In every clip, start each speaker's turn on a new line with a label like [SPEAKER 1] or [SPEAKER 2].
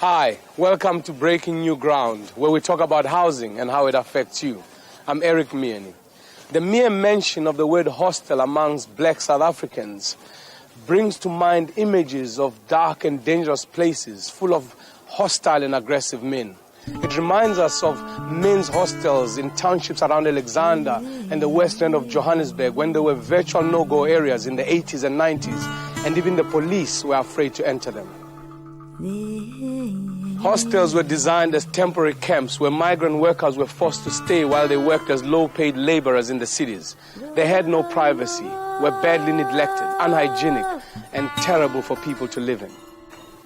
[SPEAKER 1] Hi, welcome to Breaking New Ground, where we talk about housing and how it affects you. I'm Eric Miani. The mere mention of the word hostel amongst black South Africans brings to mind images of dark and dangerous places full of hostile and aggressive men. It reminds us of men's hostels in townships around Alexander and the west end of Johannesburg when there were virtual no-go areas in the 80s and 90s, and even the police were afraid to enter them. Hostels were designed as temporary camps where migrant workers were forced to stay while they worked as low-paid laborers in the cities. They had no privacy, were badly neglected, unhygienic, and terrible for people to live in.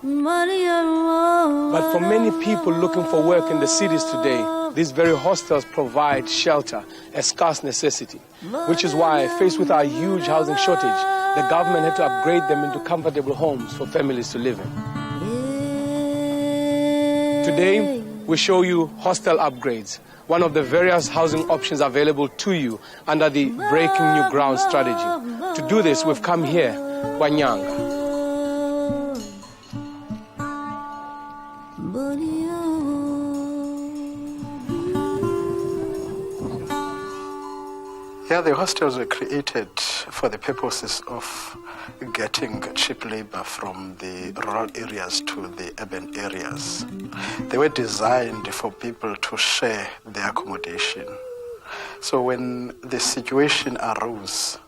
[SPEAKER 1] But for many people looking for work in the cities today, these very hostels provide shelter, a scarce necessity, which is why, faced with our huge housing shortage, the government had to upgrade them into comfortable homes for families to live in. Today, we show you hostel upgrades, one of the various housing options available to you under the Breaking New Ground strategy. To do this, we've come here, Kwanyanga.
[SPEAKER 2] Yeah, the hostels were created for the purposes of getting cheap labor from the rural areas to the urban areas. They were designed for people to share their accommodation. So when the situation arose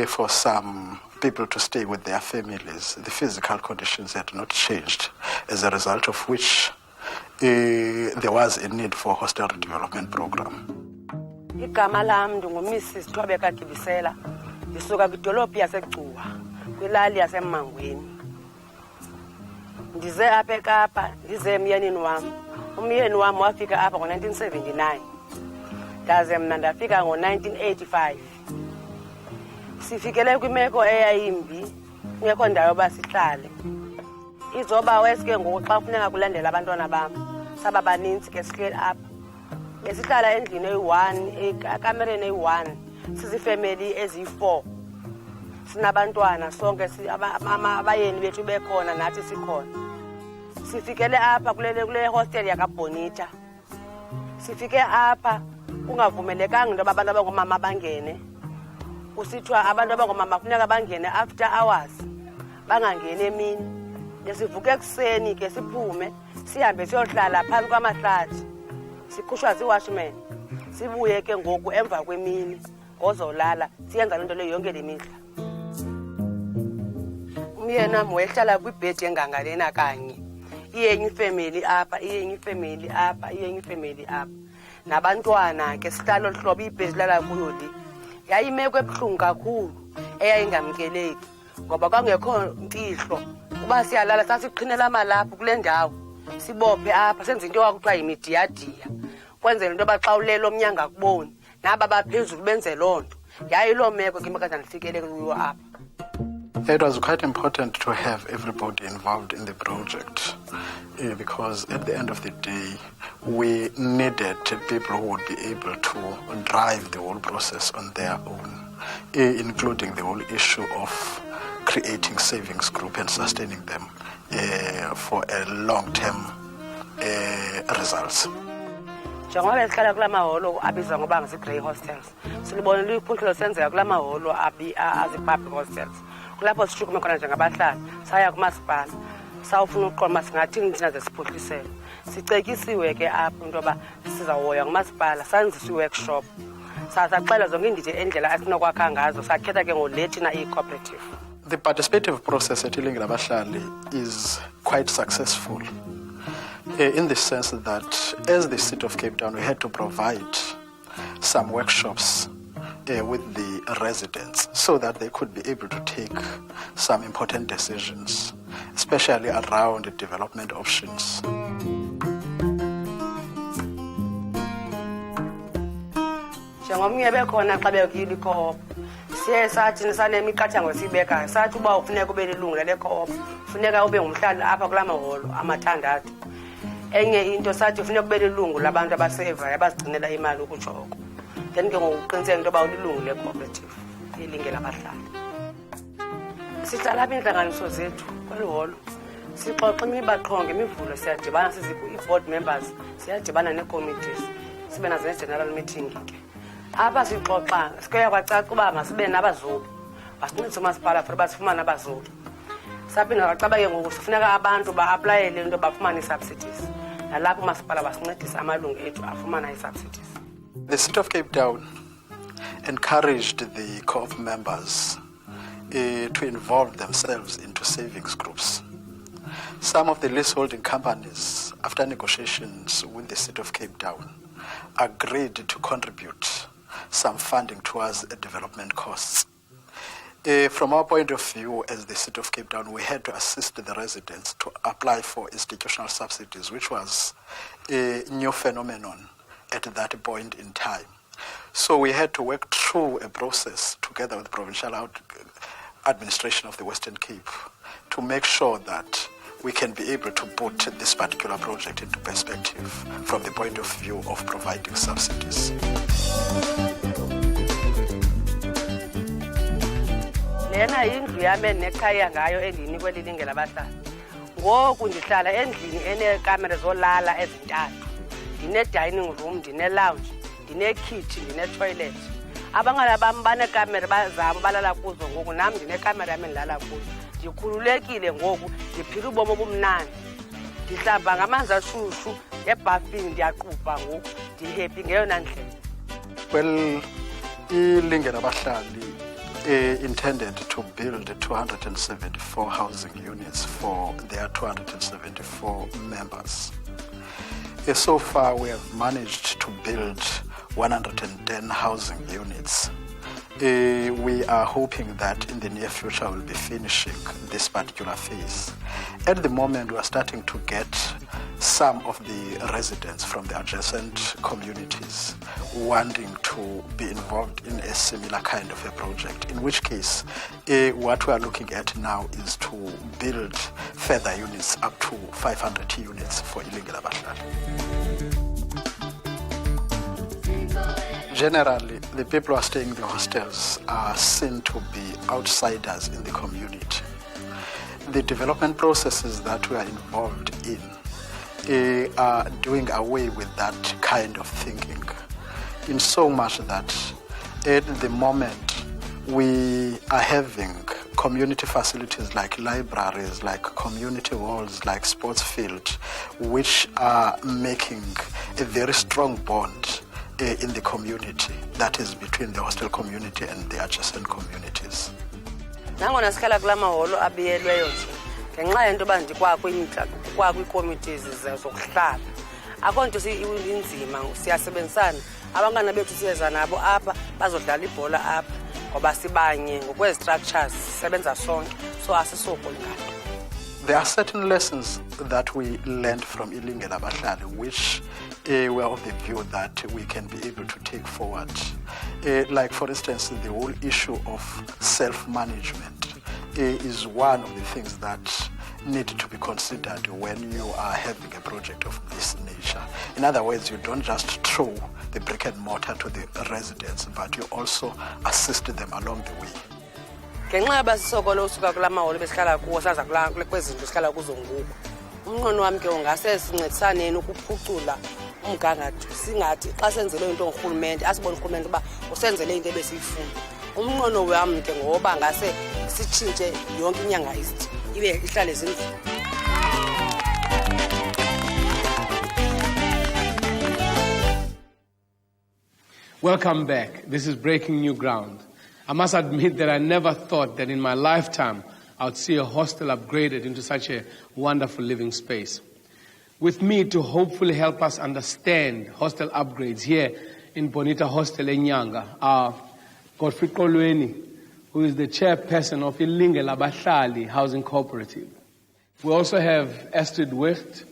[SPEAKER 2] for some people to stay with their families, the physical conditions had not changed, as a result of which there was a need for a hostel redevelopment program.
[SPEAKER 3] Igama lami ndinguMrs. Thobeka Gibisela, ndisuka kwidolophu yaseGcuwa kwilali yaseMangweni. Ndize apha eKapa ndize emyenini wami. Umyeni wami wafika apha ngo-1979. Ndaze mna ndafika ngo-1985. Sifikele kwimeko eyayimbi, kungekho ndawo yoba sihlale. Izoba weske ngoku xa kufuneka kulandela abantwana bam. Saba baninzi ke sihleli apha. Besihlala endlini eyi-1, ekamereni eyi-1, sizifemeli eziyi-4. Sinabantwana sonke abayeni bethu bekhona nathi sikhona. Sifikele apha kule hostel yakabonita. Sifike apha kungavumelekanga into yoba abantu abangomama bangene. Kusithiwa abantu abangomama kufuneka bangene after hours, bangangeni emini. Besivuke ekuseni ke siphume sihambe siyohlala phantsi kwamahlathi. Sikhushwa ziwashman, sibuye ke ngoku emva kwemini ngozolala siyenza lento le yonke le mihla. Umyeni wami wayehlala kwibhedi engangalena kanye. Iyenye ifamily apha, iyenye ifamily apha, iyenye ifamily apha. Nabantwana ke sihlala olhlobo ibhedi lala kuyo le. Yayimeko ebuhlungu kakhulu eyayingamkeleki ngoba kwangekho mpihlo. Uba siyalala sasiqhinela amalaphu kule ndawo. Sibophe apha senze into yakuthiwa yimidiyadiya. Kwenzela into yoba xa ulele omnyanga akuboni naba baphezulu benze loo nto. Yayiloo meko ke imekade ndifikele kuyo apha.
[SPEAKER 2] It was quite important to have everybody involved in the project because at the end of the day, we needed people who would be able to drive the whole process on their own, including the whole issue of creating savings group and sustaining them for a long-term results.
[SPEAKER 3] Njengoba besihlala kula maholo abizwa ngoba ngesi-grey hostels, silibonile iphuhlo senzeka kula maholo azi-public hostels. Kulapho sishukume khona njengabahlali, saya kumasipala, sawufuna uqonda singathini thina ze siphuhlisele. Sicekisiwe ke apho into yoba sizahoya ngumasipala, sanzisa i-workshop. Sasaxela zonke indidi endlela asinokwakha ngazo, sakhetha ke ngole thina iyi-cooperative.
[SPEAKER 2] The participative process at Ilingi Labahlali is quite successful in the sense that as the City of Cape Town, we had to provide some workshops with the residents so that they could be able to take some important decisions, especially around the development options.
[SPEAKER 3] Njengomnye bekhona xa bekuyile i-co-op, siye sathi nisanemiqathango esiyibekayo, sathi uba ufuneka ube lilungu lale co-op, funeka ube ngumhlali apha kula maholo amathandathu. Enye into sathi ufuneka ube lilungu labantu abasevayo abazigcinela imali ukutsho oko. Then ke ngokuqiniseka into yoba ulilungu le-cooperative Ilingi Labahlali. Sihlala apha iintlanganiso zethu kweli holo Sixoxa imiba qho ngemivulo siyadibana i-board members siyadibana nee-committees sibe nazo ne-general meeting ke. Apha sixoxa sikuya kwacaca uba masibe nabazobi basincedise umasipala for uba sifumane abazobi. Saphinda kwacaba ke ngoku sifuneka abantu ba-aplayele into bafumane ii-subsidies nalapho umasipala basincedise amalungu ethu afumana ii-subsidies.
[SPEAKER 2] The City of Cape Town encouraged the co-op members to involve themselves into savings groups. Some of the leaseholding companies, after negotiations with the City of Cape Town, agreed to contribute some funding towards development costs. From our point of view as the City of Cape Town, we had to assist the residents to apply for institutional subsidies, which was a new phenomenon at that point in time. So we had to work through a process together with the provincial administration of the Western Cape to make sure that we can be able to put this particular project into perspective from the point of view of providing subsidies.
[SPEAKER 3] Lena indlu yami nekhaya ngayo endiyinikwe lilinge labahlali. Ngoku ndihlala endlini eneekamera zolala ezintathu. Ndine-dining room, ndine-lounge, ndine-kitchen, ndine-toilet. Abangala bam baneekamera bazam balala kuzo ngoku nam ndinekamera yami endilala kuzo. Ndikhululekile ngoku ndiphila ubomi obumnandi. Ndihlamba ngamanzi ashushu ebhafini ndiyaqubha ngoku ndihappy ngeyona ndlela.
[SPEAKER 2] Well, ilinge labahlali intended to build 274 housing units for their 274 members. So far, we have managed to build 110 housing units. We are hoping that in the near future we'll be finishing this particular phase. At the moment, we are starting to get some of the residents from the adjacent communities wanting to be involved in a similar kind of a project, in which case what we are looking at now is to build further units up to 500 units for Ilinge Labahlali. Generally, the people who are staying in the hostels are seen to be outsiders in the community. The development processes that we are involved in are doing away with that kind of thinking, in so much that at the moment we are having community facilities like libraries, like community halls, like sports field, which are making a very strong bond in the community, that is between the hostel community and the adjacent communities.
[SPEAKER 3] Nangona sikhala kula maholo abiyelweyo nje ngenxa yento ba ndikwakwii-committees zokuhlala akho nto inzima siyasebenzisana abantwana bethu siyeza nabo apha bazodlala ibhola apha ngoba sibanye ngokwezi-structures sisebenza sonke so asisokoli ngalo.
[SPEAKER 2] There are certain lessons that we learned from Ilinge Labahlali which we are of the view that we can be able to take forward. Like for instance, the whole issue of self-management is one of the things that need to be considered when you are having a project of this nature. In other words, you don't just throw the brick and mortar to the residents, but you also assist them along the way.
[SPEAKER 3] Ngenxa yoba sisokolo usuka kula maholo besihlala kuwo saza kwezindlu sihlala kuzo ngoku umnqweno wami ke ungase sincedisaneni ukuphucula umgangatho singathi xa senzele into ngurhulumente asibone urhulumente uba usenzele into ebesiyifuna. Umnqweno wami ke ngoba ngase sitshintshe yonke inyanga ibe ihlale ezindlini.
[SPEAKER 1] Welcome back. This is Breaking New Ground. I must admit that I never thought that in my lifetime I would see a hostel upgraded into such a wonderful living space. With me to hopefully help us understand hostel upgrades here in Bonita Hostel Enyanga are Godfrey Kolweni, who is the chairperson of Ilinge Labahlali Housing Cooperative. We also have Astrid Wicht,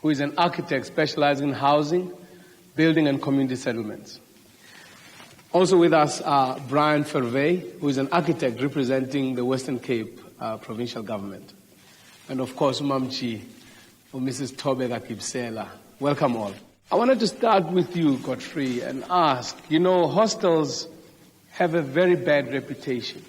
[SPEAKER 1] who is an architect specializing in housing, building and community settlements. Also with us are Brian Fervey, who is an architect representing the Western Cape provincial government. And of course, Umamchi, or Mrs. Tobeka Kipsela. Welcome all. I wanted to start with you, Godfrey, and ask, hostels have a very bad reputation.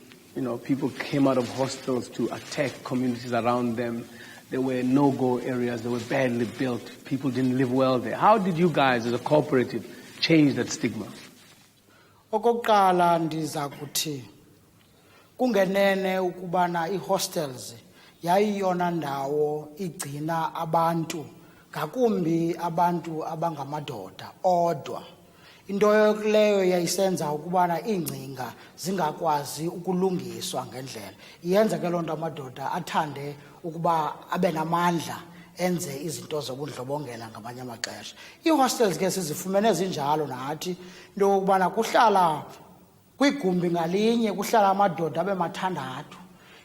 [SPEAKER 1] People came out of hostels to attack communities around them. There were no-go areas. They were badly built. People didn't live well there. How did you guys, as a cooperative, change that stigma?
[SPEAKER 4] Okokuqala ndiza kuthi kungenene ukubana i-hostels yayiyona ndawo igcina abantu ngakumbi abantu abangamadoda odwa. Into leyo yayisenza ukubana iingcinga zingakwazi ukulungiswa ngendlela. Iyenza ke loo nto amadoda athande ukuba abe namandla enze izinto zobundlobongela ngamanye amaxesha. Ii-hostels ke sizifumene zinjalo nathi into yokubana kuhlala kwigumbi ngalinye kuhlala amadoda abe mathandathu.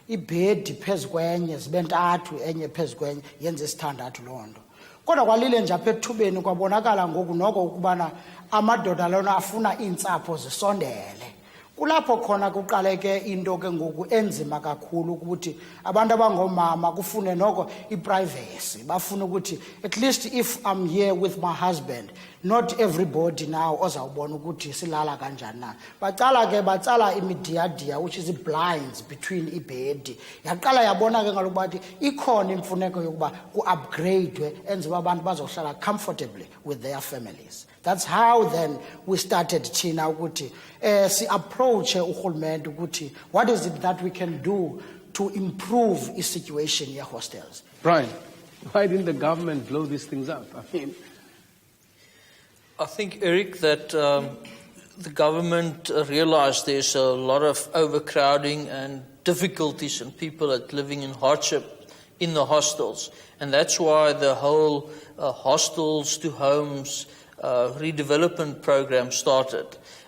[SPEAKER 4] Ibhedi phezu kwenye zibe ntathu enye phezu kwenye yenze isithandathu loo nto. Kodwa kwalile nje apha ethubeni kwabonakala ngoku noko ukubana amadoda lona afuna iintsapho zisondele. Kulapho khona kuqaleke into ke ngoku enzima kakhulu ukuthi abantu abangomama kufune noko iprivacy. Bafuna ukuthi at least if I'm here with my husband, not everybody now ozawubona ukuthi silala kanjani na. Baqala ke batsala imidiyadia which is blinds between ibhedi. Yaqala yabona ke ngalokuba ikhona imfuneko yokuba ku-upgrade enziwe abantu bazohlala comfortably with their families. That's how then we started thina ukuthi si approach urhulumente ukuthi what is it that we can do to improve the situation here hostels.
[SPEAKER 1] Brian, why didn't the government blow these things up?
[SPEAKER 5] I think, Eric, that the government realized there's a lot of overcrowding and difficulties and people that living in hardship in the hostels. And that's why the whole hostels to homes redevelopment program started,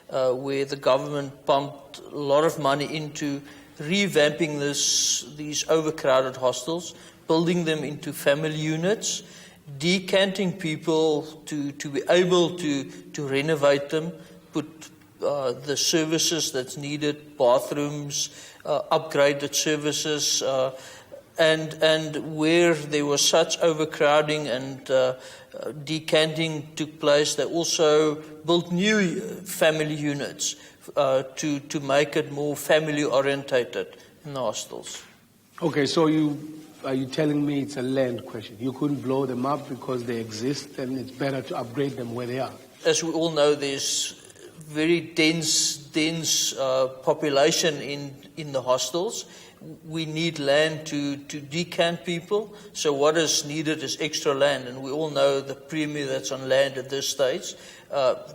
[SPEAKER 5] where the government pumped a lot of money into revamping these overcrowded hostels, building them into family units, decanting people to be able to renovate them, put the services that's needed, bathrooms, upgraded services, and where there was such overcrowding and decanting took place, they also built new family units to make it more family orientated in the hostels.
[SPEAKER 1] Okay, so are you telling me it's a land question? You couldn't blow them up because they exist and it's better to upgrade them where they are?
[SPEAKER 5] As we all know, there's very dense population in the hostels. We need land to decant people. So what is needed is extra land. And we all know the premium that's on land at this stage.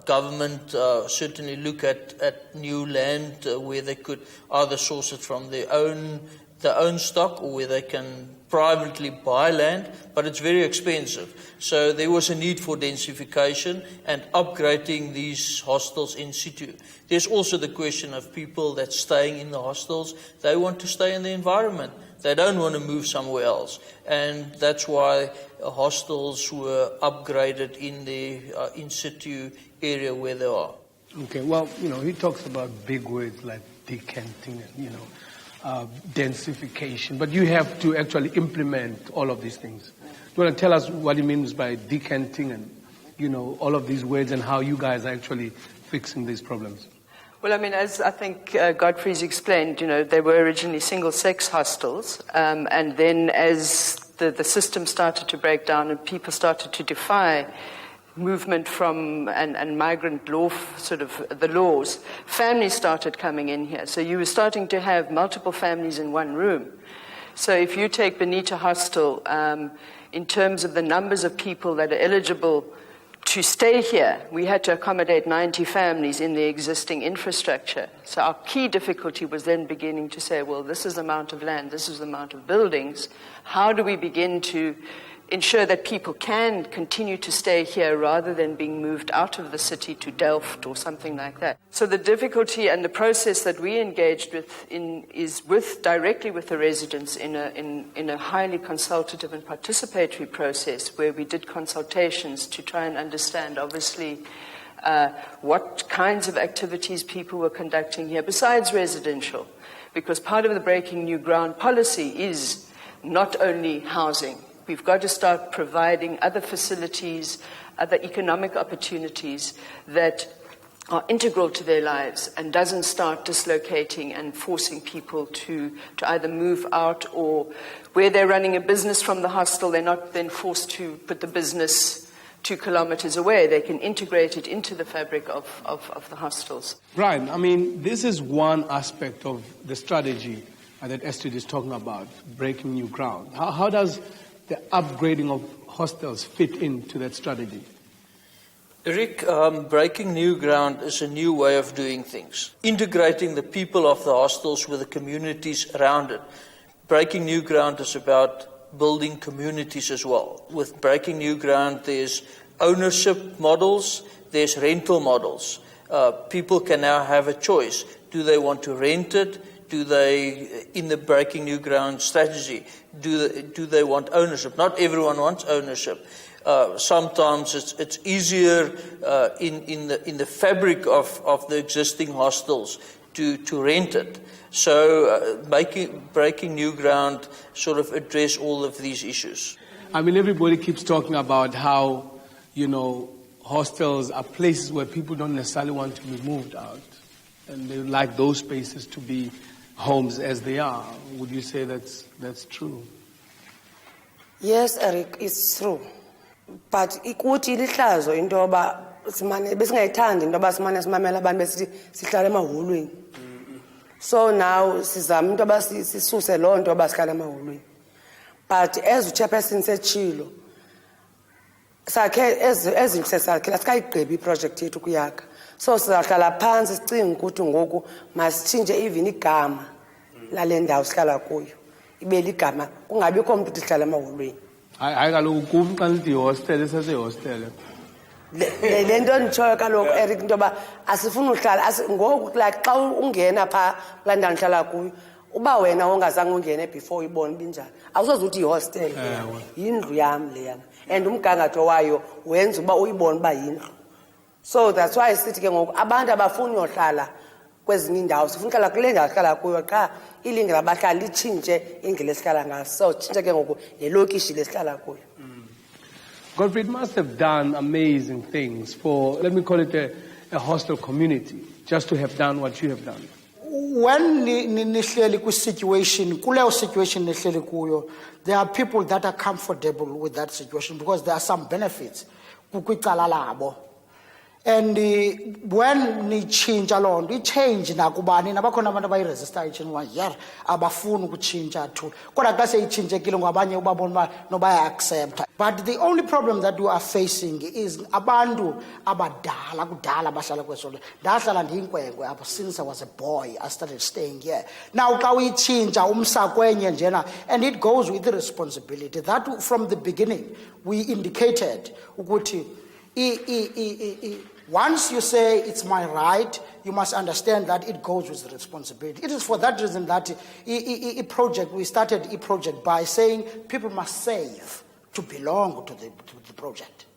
[SPEAKER 5] Government certainly look at new land where they could either source it from their own stock or where they can privately buy land, but it's very expensive. So there was a need for densification and upgrading these hostels in situ. There's also the question of people that's staying in the hostels. They want to stay in the environment. They don't want to move somewhere else. And that's why hostels were upgraded in the in situ area where they are.
[SPEAKER 1] Okay, well, he talks about big words like decanting and, densification, but you have to actually implement all of these things. Do you want to tell us what he means by decanting and, all of these words and how you guys are actually fixing these problems?
[SPEAKER 6] Well, I mean, as I think Godfrey's explained, they were originally single-sex hostels, and then as the system started to break down and people started to defy movement from and migrant law, sort of the laws, families started coming in here. So you were starting to have multiple families in one room. So if you take Benita Hostel, in terms of the numbers of people that are eligible to stay here, we had to accommodate 90 families in the existing infrastructure. So our key difficulty was then beginning to say, well, this is the amount of land, this is the amount of buildings. How do we begin to ensure that people can continue to stay here rather than being moved out of the city to Delft or something like that? So the difficulty and the process that we engaged with is directly with the residents in a highly consultative and participatory process where we did consultations to try and understand, obviously, what kinds of activities people were conducting here besides residential. Because part of the Breaking New Ground policy is not only housing. We've got to start providing other facilities, other economic opportunities that are integral to their lives and doesn't start dislocating and forcing people to either move out, or where they're running a business from the hostel, they're not then forced to put the business 2 kilometers away. They can integrate it into the fabric of the hostels.
[SPEAKER 1] Brian, I mean, this is one aspect of the strategy that Estrid is talking about, breaking new ground. How does the upgrading of hostels fit into that strategy?
[SPEAKER 5] Eric, breaking new ground is a new way of doing things. Integrating the people of the hostels with the communities around it. Breaking new ground is about building communities as well. With breaking new ground, there's ownership models, there's rental models. People can now have a choice. Do they want to rent it? Do they, in the breaking new ground strategy, do they want ownership? Not everyone wants ownership. Sometimes it's easier in the fabric of the existing hostels to rent it. So breaking new ground sort of address all of these issues.
[SPEAKER 1] I mean, everybody keeps talking about how, hostels are places where people don't necessarily want to be moved out. And they like those spaces to be homes as they are. Would you say that's true?
[SPEAKER 3] Yes, Eric, it's true. But ikuthi lihlazo into yoba simane besingayithandi into yoba simane simamela abantu besithi sihlala emahholweni. So now sizama into yoba sisuse loo nto yoba sihlala emahholweni. But as uchairperson setshilo, sakhe ezindlu sesakhe asikayigqibi iproject yethu kuyakha. So sizahlala phansi sicinga ukuthi ngoku masitshintshe even igama lale ndawo sihlala kuyo. Ibe ligama kungabikho umuntu uthi sihlala emahholweni.
[SPEAKER 1] Hayi kaloku kum xa ndithi hostel esasehostel.
[SPEAKER 3] Le nto nditshoyo kaloku Eric into yoba asifuni uhlala ngoku like xa ungena phaa kulaa ndawo ndihlala kuyo, uba wena ongazange ungene before uyibone binjani awusoze uthi yihostel, yindlu yam leyana, and umgangatho wayo wenza uba uyibone uba yindlu. So that's why sithi ke ngoku abantu abafuni uyohlala kwezinye indawo, sifuna uhlala kule ndawo sihlala kuyo qha ilinge labahlali litshintshe indlela esihlala ngayo. So tshintshe ke ngoku nelokishi lesihlala kuyo.
[SPEAKER 1] Godfrey, it must have done amazing things for, let me call it a hostel community, just to have done what you have done.
[SPEAKER 4] When nihleli kwi-situation, kuleyo situation nihleli kuyo, there are people that are comfortable with that situation because there are some benefits kwicala labo. And when ni change along, we change nakubani nabakhona abantu abayiresista ichange wa yar abafuni ukuchinja tu. Kodwa xa seyichinjekile ngabanye ubabona no baya accept. But the only problem that we are facing is abantu abadala kudala bahlala kwesonto. Ndahlala ndiyinkwenkwe apha since I was a boy. I started staying here. Now xa uyichinja umsa kwenye njena, and it goes with the responsibility that from the beginning we indicated ukuthi once you say it's my right, you must understand that it goes with the responsibility. It is for that reason that we started a project by saying people must save to belong to the project.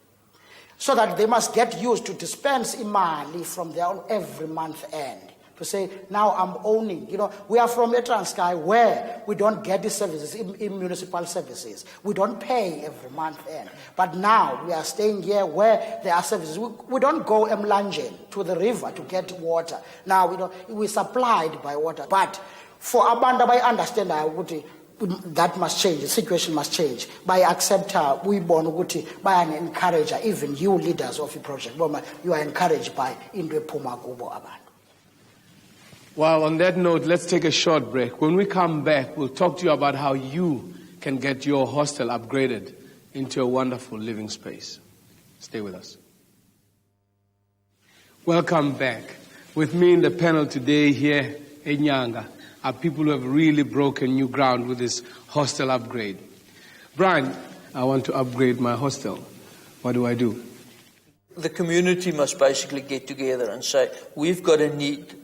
[SPEAKER 4] So that they must get used to dispense imali from their own every month end. To say, now I'm owning, we are from a Transkei where we don't get the services, in municipal services. We don't pay every month end. But now we are staying here where there are services. We don't go emlanjeni to the river to get water. Now we're supplied by water. But for abantu I understand that must change, the situation must change. By accept we born by an encourager, even you leaders of the project, you are encouraged by into Puma Kubo Abantu.
[SPEAKER 1] Well, on that note, let's take a short break. When we come back, we'll talk to you about how you can get your hostel upgraded into a wonderful living space. Stay with us. Welcome back. With me in the panel today here, Enyanga, are people who have really broken new ground with this hostel upgrade. Brian, I want to upgrade my hostel. What do I do?
[SPEAKER 5] The community must basically get together and say, we've got a need.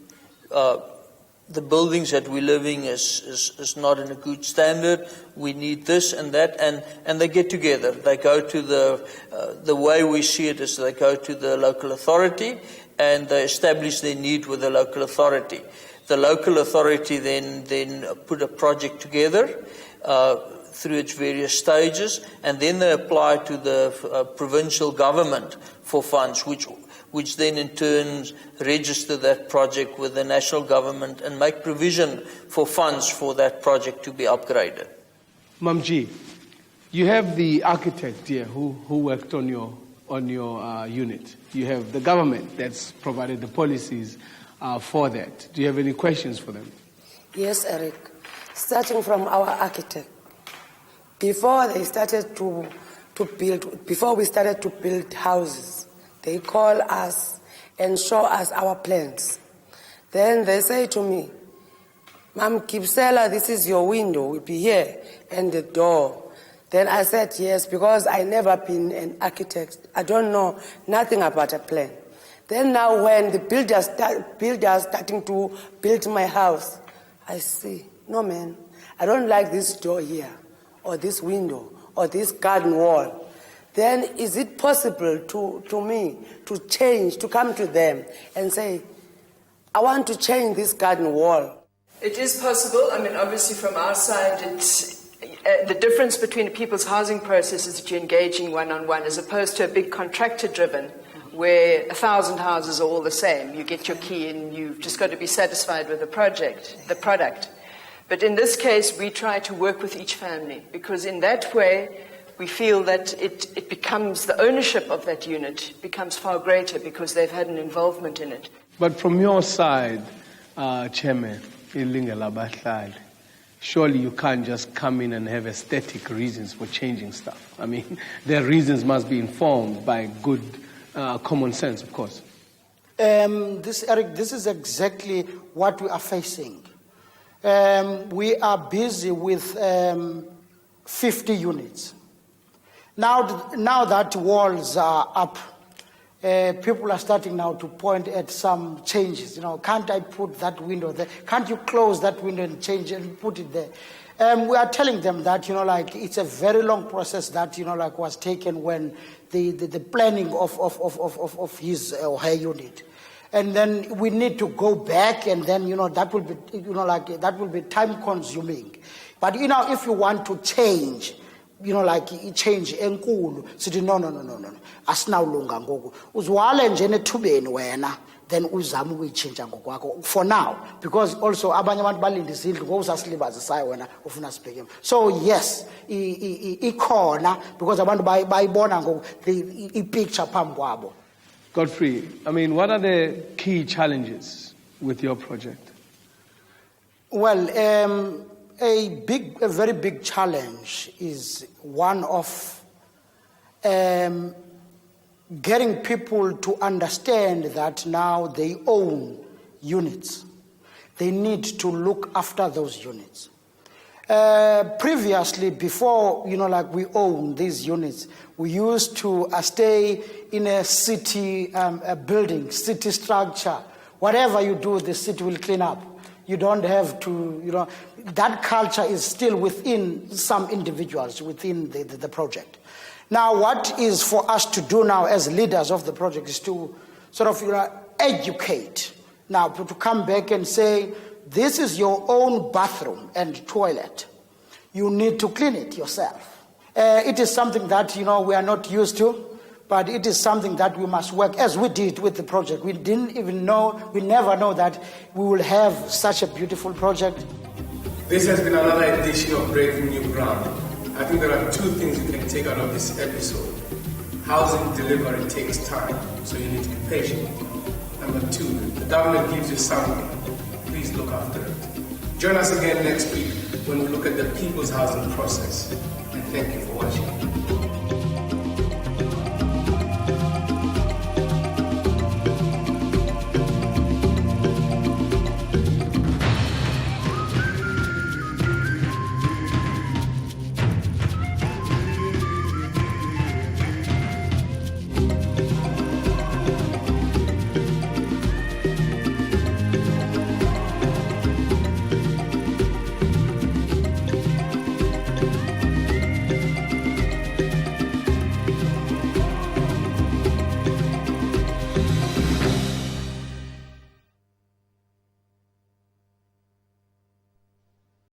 [SPEAKER 5] The buildings that we're living is not in a good standard. We need this and that, and they get together. They go to the way we see it is they go to the local authority and they establish their need with the local authority. The local authority then put a project together. through its various stages, and then they apply to the provincial government for funds, which then in turn register that project with the national government and make provision for funds for that project to be upgraded.
[SPEAKER 1] Mamji, you have the architect here who worked on your unit. You have the government that's provided the policies for that. Do you have any questions for them?
[SPEAKER 3] Yes, Eric. Starting from our architect, before we started to build houses, they call us and show us our plans. Then they say to me, Ma'am Kipsela, this is your window, will be here, and the door. Then I said yes, because I never been an architect. I don't know nothing about a plan. Then now when the builders starting to build my house, I see, no man, I don't like this door here, or this window, or this garden wall. Then is it possible to me to change, to come to them and say, I want to change this garden wall?
[SPEAKER 6] It is possible. I mean, obviously from our side, it's the difference between a people's housing process is that you're engaging one-on-one as opposed to a big contractor-driven where 1,000 houses are all the same. You get your key and you've just got to be satisfied with the product. But in this case, we try to work with each family because in that way, we feel that it becomes, the ownership of that unit becomes far greater because they've had an involvement in it.
[SPEAKER 1] But from your side, Chairman, surely you can't just come in and have aesthetic reasons for changing stuff. I mean, their reasons must be informed by good common sense, of course.
[SPEAKER 4] Eric, this is exactly what we are facing. We are busy with 50 units. Now that walls are up, people are starting now to point at some changes. You know, can't I put that window there? Can't you close that window and change it and put it there? We are telling them that, you know, like it's a very long process that, you know, like was taken when the planning of his or her unit. And then we need to go back and then, you know, that will be, you know, like that will be time consuming. But, you know, if you want to change, you know, like change enkulu, sithi no. Asinawulunga ngoku. Uzwale nje nethubeni wena, then uzama ukuyichinja ngokwakho for now, because also abanye abantu balinda izindlu ngokuzasilibazisayo wena ufuna sibheke. So yes, ikhona because abantu bayibona ngoku I-picture phambi kwabo.
[SPEAKER 1] Godfrey, I mean, what are the key challenges with your project?
[SPEAKER 4] Well, a very big challenge is one of getting people to understand that now they own units. They need to look after those units. Previously, before, you know, like we own these units, we used to stay in a city building, city structure. Whatever you do, the city will clean up. You don't have to, you know, that culture is still within some individuals within the project. Now, what is for us to do now as leaders of the project is to sort of, you know, educate. Now, to come back and say, this is your own bathroom and toilet. You need to clean it yourself. It is something that, you know, we are not used to, but it is something that we must work, as we did with the project. We never know that we will have such a beautiful project.
[SPEAKER 1] This has been another edition of Breaking New Ground. I think there are two things you can take out of this episode. Housing delivery takes time, so you need to be patient. Number two, the government gives you something. Please look after it. Join us again next week when we look at the people's housing process. And thank you for watching.